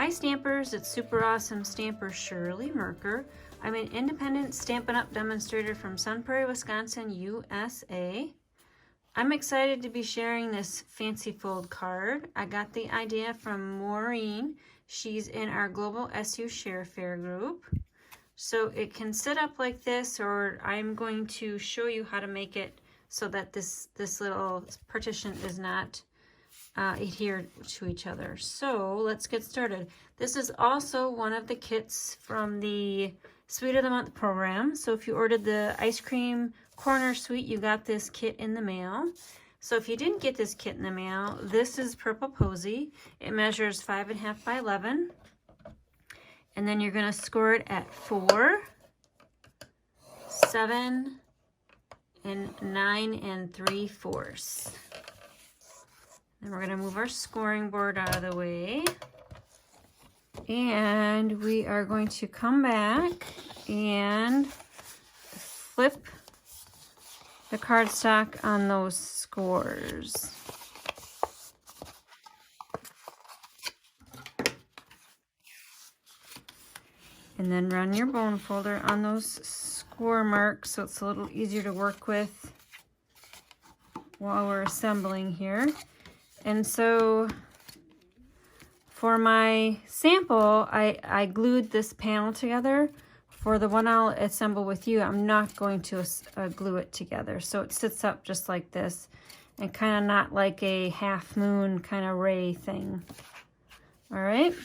Hi Stampers, it's super awesome Stamper Shirley Merker. I'm an independent Stampin' Up! Demonstrator from Sun Prairie, Wisconsin, USA. I'm excited to be sharing this fancy fold card. I got the idea from Maureen. She's in our Global SU Share Fair group. So it can sit up like this, or I'm going to show you how to make it so that this little partition is not adhere to each other. So let's get started. This is also one of the kits from the Sweet of the Month program. So if you ordered the ice cream corner sweet, you got this kit in the mail. So if you didn't get this kit in the mail, this is Purple Posy. It measures 5.5 by 11. And then you're going to score it at 4, 7, and 9 3/4. Then we're going to move our scoring board out of the way. And we are going to come back and flip the cardstock on those scores. And then run your bone folder on those score marks so it's a little easier to work with while we're assembling here. And so for my sample, I glued this panel together. For the one I'll assemble with you, I'm not going to glue it together. So it sits up just like this and kind of not like a half moon kind of ray thing. All right.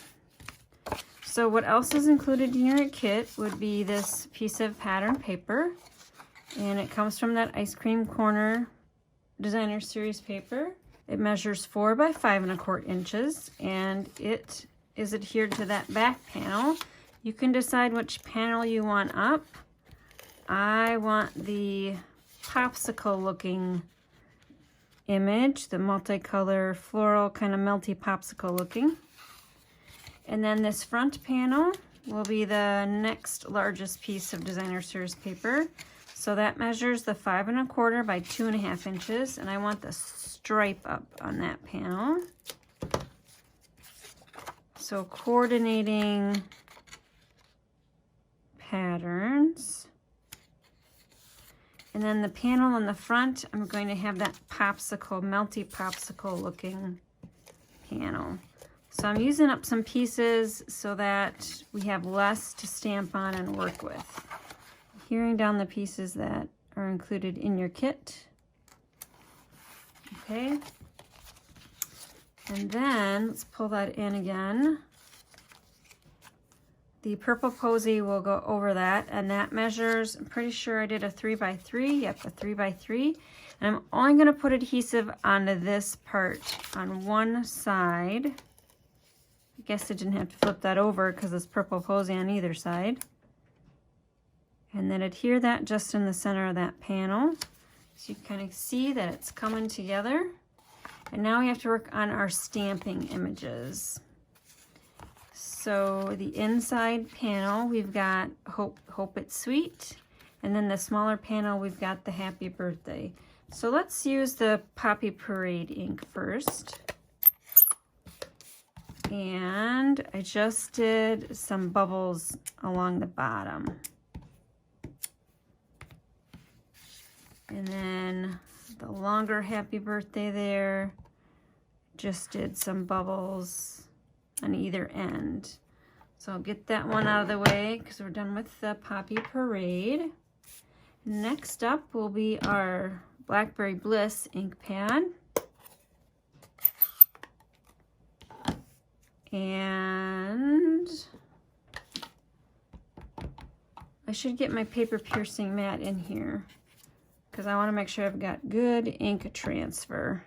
So what else is included in your kit would be this piece of pattern paper. And it comes from that Ice Cream Corner Designer Series paper. It measures 4 by 5.25 inches, and it is adhered to that back panel. You can decide which panel you want up. I want the popsicle looking image, the multicolor floral kind of melty popsicle looking. And then this front panel will be the next largest piece of Designer Series paper. So that measures the 5.25 by 2.5 inches, and I want the stripe up on that panel. So coordinating patterns. And then the panel on the front, I'm going to have that popsicle, melty popsicle looking panel. So I'm using up some pieces so that we have less to stamp on and work with. Hearing down the pieces that are included in your kit. Okay. And then let's pull that in again. The Purple Posy will go over that, and that measures, I'm pretty sure I did a 3 by 3. Yep, a 3 by 3. And I'm only going to put adhesive onto this part on one side. I guess I didn't have to flip that over because it's Purple Posy on either side. And then adhere that just in the center of that panel. So you kind of see that it's coming together. And now we have to work on our stamping images. So the inside panel, we've got Hope It's Sweet. And then the smaller panel, we've got the Happy Birthday. So let's use the Poppy Parade ink first. And I just did some bubbles along the bottom. And then the longer Happy Birthday there, just did some bubbles on either end. So I'll get that one out of the way because we're done with the Poppy Parade. Next up will be our Blackberry Bliss Ink Pad. And I should get my paper piercing mat in here because I want to make sure I've got good ink transfer.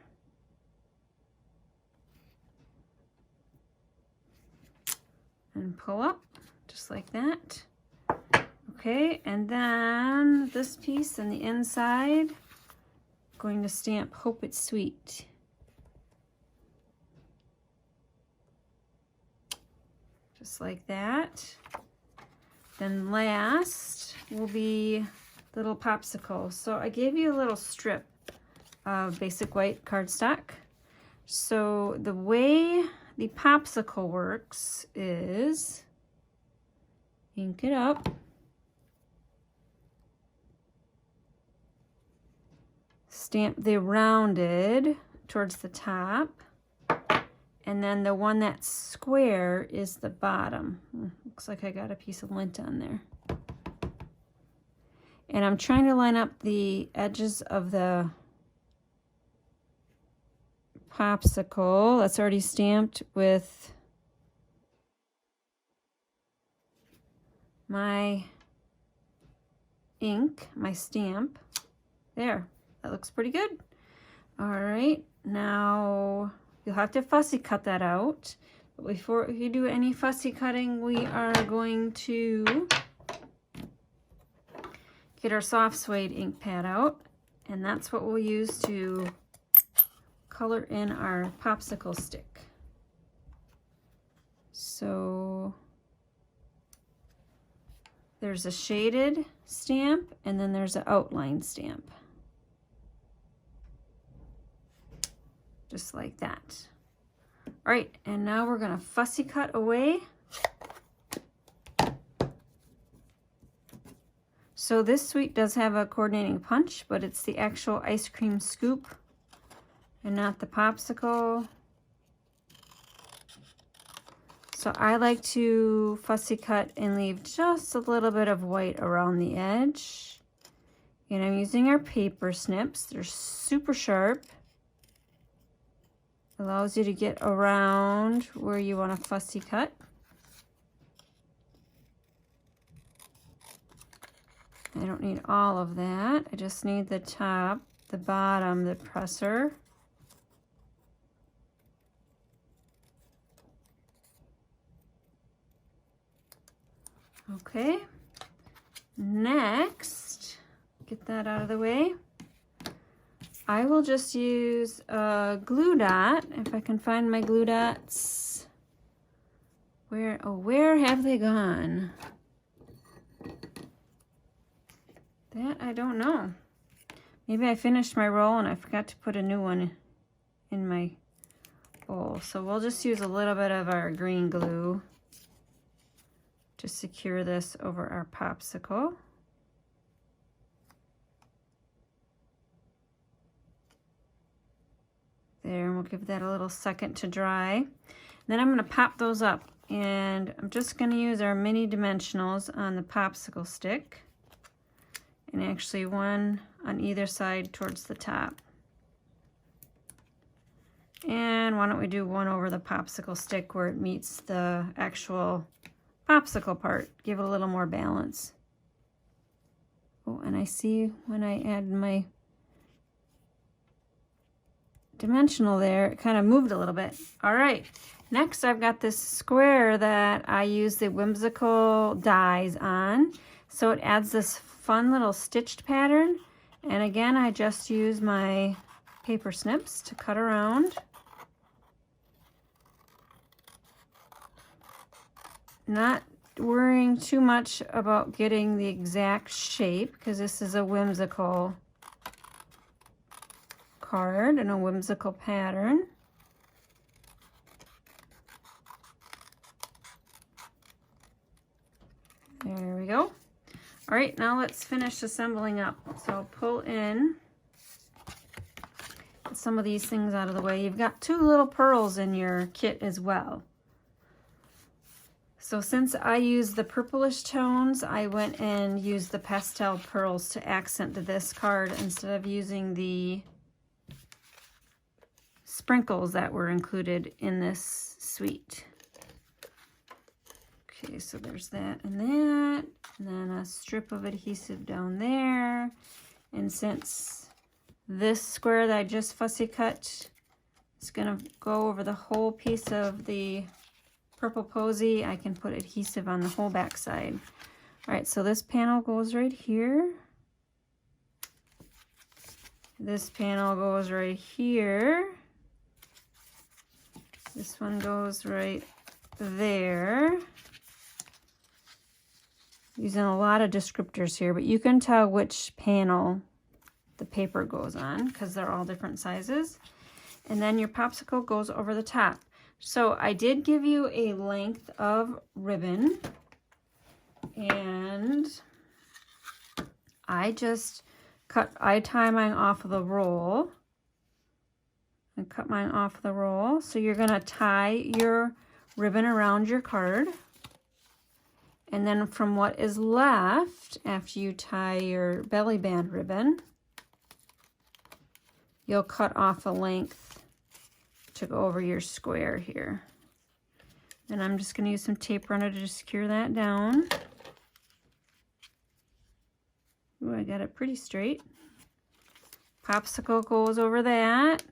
And pull up just like that. Okay, and then this piece on the inside, I'm going to stamp Hope It's Sweet. Just like that. Then last will be little popsicle. So I gave you a little strip of basic white cardstock. So the way the Popsicle works is ink it up, stamp the rounded towards the top, and then the one that's square is the bottom. Looks like I got a piece of lint on there. And I'm trying to line up the edges of the Popsicle that's already stamped with my ink, my stamp. There, that looks pretty good. All right, now you'll have to fussy cut that out. But before you do any fussy cutting, we are going to get our soft suede ink pad out, and that's what we'll use to color in our Popsicle stick. So there's a shaded stamp and then there's an outline stamp. Just like that. All right, and now we're gonna fussy cut away. So this suite does have a coordinating punch, but it's the actual ice cream scoop and not the Popsicle. So I like to fussy cut and leave just a little bit of white around the edge. And I'm using our paper snips. They're super sharp. Allows you to get around where you want to fussy cut. I don't need all of that. I just need the top, the bottom, the presser. Okay, next, get that out of the way. I will just use a glue dot, if I can find my glue dots. Where have they gone? That I don't know. Maybe I finished my roll and I forgot to put a new one in my bowl. So we'll just use a little bit of our green glue to secure this over our Popsicle. There, and we'll give that a little second to dry. Then I'm going to pop those up, and I'm just going to use our mini dimensionals on the Popsicle stick, and actually one on either side towards the top. And why don't we do one over the Popsicle stick where it meets the actual Popsicle part, give it a little more balance. Oh, and I see when I add my dimensional there, it kind of moved a little bit. All right, next I've got this square that I use the whimsical dies on. So it adds this fun little stitched pattern. And again, I just use my paper snips to cut around. Not worrying too much about getting the exact shape because this is a whimsical card and a whimsical pattern. There we go. All right, now let's finish assembling up. So I'll pull in some of these things out of the way. You've got two little pearls in your kit as well. So since I use the purplish tones, I went and used the pastel pearls to accent this card instead of using the sprinkles that were included in this suite. Okay, so there's that and that, and then a strip of adhesive down there. And since this square that I just fussy cut is gonna go over the whole piece of the purple posy, I can put adhesive on the whole back side. All right, so this panel goes right here. This panel goes right here. This one goes right there. Using a lot of descriptors here, but you can tell which panel the paper goes on because they're all different sizes. And then your Popsicle goes over the top. So I did give you a length of ribbon, and I tie mine off of the roll and cut mine off the roll. So you're gonna tie your ribbon around your card. And then from what is left, after you tie your belly band ribbon, you'll cut off a length to go over your square here. And I'm just gonna use some tape runner to secure that down. Ooh, I got it pretty straight. Popsicle goes over that.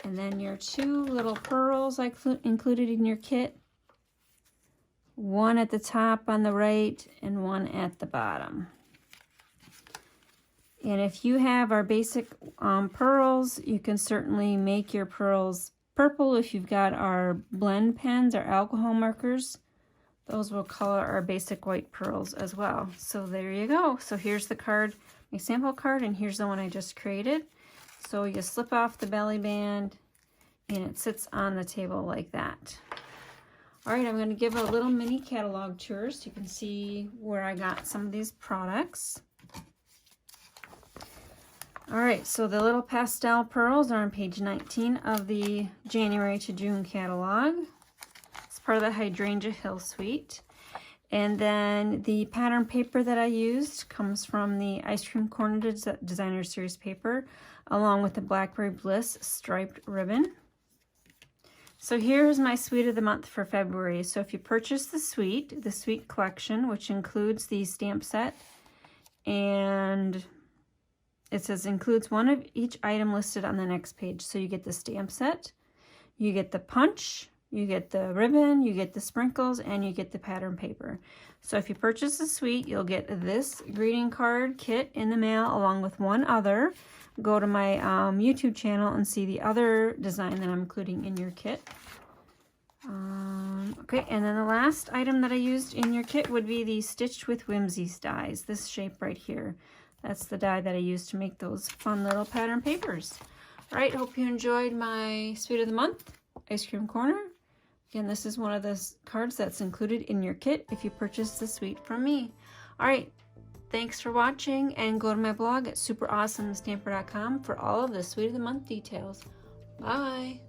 And then your 2 little pearls I included in your kit. One at the top on the right and one at the bottom. And if you have our basic pearls, you can certainly make your pearls purple. If you've got our blend pens or alcohol markers, those will color our basic white pearls as well. So there you go. So here's the card, my sample card, and here's the one I just created. So you slip off the belly band and it sits on the table like that. All right, I'm going to give a little mini catalog tour so you can see where I got some of these products. All right, so the little pastel pearls are on page 19 of the January to June catalog. It's part of the Hydrangea Hill Suite. And then the pattern paper that I used comes from the Ice Cream Corner Designer Series paper, along with the Blackberry Bliss striped ribbon. So here's my suite of the month for February. So if you purchase the suite collection, which includes the stamp set, and it says includes one of each item listed on the next page. So you get the stamp set, you get the punch, you get the ribbon, you get the sprinkles, and you get the pattern paper. So if you purchase the suite, you'll get this greeting card kit in the mail along with one other. Go to my YouTube channel and see the other design that I'm including in your kit. Okay, and then the last item that I used in your kit would be the Stitched with Whimsies dies, this shape right here. That's the die that I used to make those fun little pattern papers. All right, hope you enjoyed my Suite of the Month, Ice Cream Corner. Again, this is one of the cards that's included in your kit if you purchase the suite from me. All right, thanks for watching, and go to my blog at superawesomestamper.com for all of the Suite of the Month details. Bye!